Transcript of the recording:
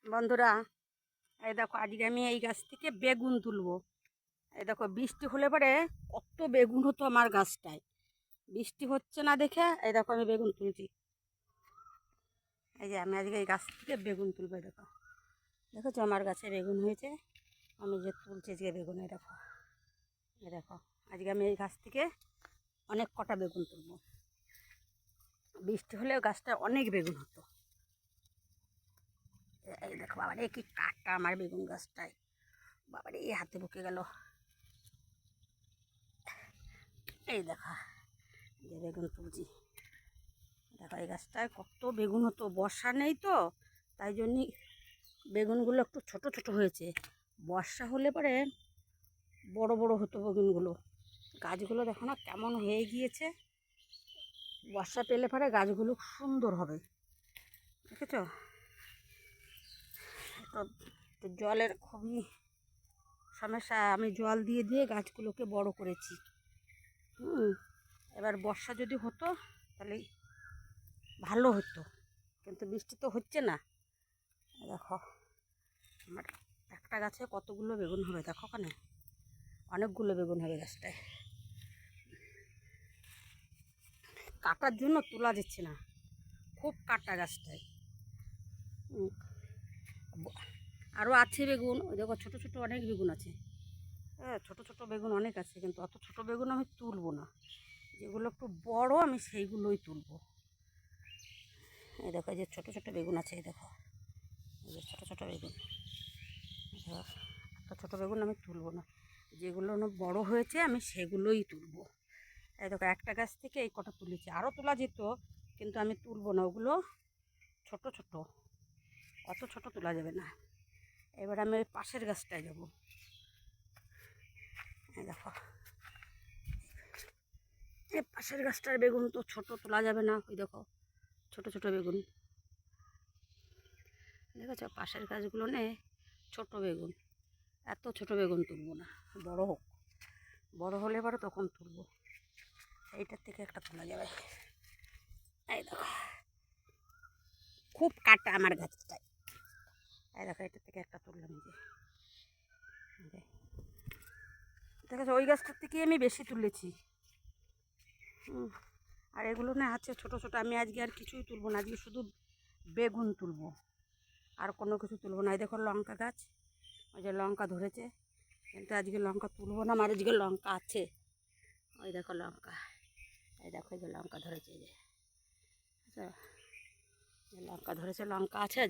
বন্ধুরা, এই দেখো আজকে আমি এই গাছ থেকে বেগুন তুলবো। এই দেখো বৃষ্টি হলে পরে কত বেগুন হতো আমার গাছটায়। বৃষ্টি হচ্ছে না দেখে এই দেখো আমি বেগুন তুলছি। এই যে আমি আজকে এই গাছ থেকে বেগুন তুলবো। দেখো দেখেছো আমার গাছে বেগুন হয়েছে। আমি যে তুলছি যে বেগুন, এই দেখো এই দেখো আজকে আমি এই গাছ থেকে অনেক কটা বেগুন তুলবো। বৃষ্টি হলে গাছটা অনেক বেগুন হতো। এই দেখো বাবারে কি কাটা আমার বেগুন গাছটায়, বাবারে এই হাতে ঢুকে গেল। এই দেখো যে বেগুন তুলছি। দেখো এই গাছটায় কত বেগুন হতো, বর্ষা নেই তো তাই জন্যই বেগুনগুলো একটু ছোট ছোট হয়েছে। বর্ষা হলে পরে বড় বড় হতো বেগুনগুলো। গাছগুলো দেখো না কেমন হয়ে গিয়েছে। বর্ষা পেলে পরে গাছগুলো সুন্দর হবে, দেখেছো তো। তো জলের খুবই সমস্যা, আমি জল দিয়ে দিয়ে গাছগুলোকে বড় করেছি। এবার বর্ষা যদি হতো তাহলে ভালো হতো, কিন্তু বৃষ্টি তো হচ্ছে না। দেখো আমার একটা গাছে কতগুলো বেগুন হবে, দেখো ওখানে অনেকগুলো বেগুন হবে গাছটায়। কাটার জন্য তোলা যাচ্ছে না, খুব কাটা গাছটায়। আরও আছে বেগুন, ওই দেখো ছোটো ছোটো অনেক বেগুন আছে। হ্যাঁ ছোটো ছোটো বেগুন অনেক আছে, কিন্তু অত ছোটো বেগুন আমি তুলবো না। যেগুলো একটু বড় আমি সেইগুলোই তুলবো। এই দেখো এই যে ছোটো ছোটো বেগুন আছে, এই দেখো এই যে ছোটো ছোটো বেগুন। এত ছোটো বেগুন আমি তুলবো না, যেগুলো বড় হয়েছে আমি সেগুলোই তুলবো। এই দেখো একটা গাছ থেকে এই কটা তুলেছি, আরও তোলা যেত কিন্তু আমি তুলবো না, ওগুলো ছোট ছোট, অত ছোট তোলা যাবে না। এবার আমি ওই পাশের গাছটায় যাব। এই দেখো এই পাশের গাছটার বেগুন তো ছোট তোলা যাবে না, ওই দেখো ছোট ছোট বেগুন দেখেছো। পাশের গাছগুলো নে ছোট বেগুন, এত ছোট বেগুন তুলবো না, বড় হোক, বড় হলে পরে তখন তুলবো। এইটার থেকে একটা তোলা যাবে। এই দেখো খুব কাটা আমার গাছটায়। এই দেখো এটার থেকে একটা তুললাম, যে দেখেছো ওই গাছটার থেকে আমি বেশি তুলেছি। আর এগুলো না আছে ছোট ছোট, আমি আজকে আর কিছুই তুলবো না, আজকে শুধু বেগুন তুলবো, আর কোনো কিছু তুলবো না। এই দেখো লঙ্কা গাছ, ওই যে লঙ্কা ধরেছে, কিন্তু আজকে লঙ্কা তুলবো না, আমার আজকে লঙ্কা আছে। ওই দেখো লঙ্কা, এই দেখো এই যে লঙ্কা ধরেছে, এই যে লঙ্কা ধরেছে, লঙ্কা আছে।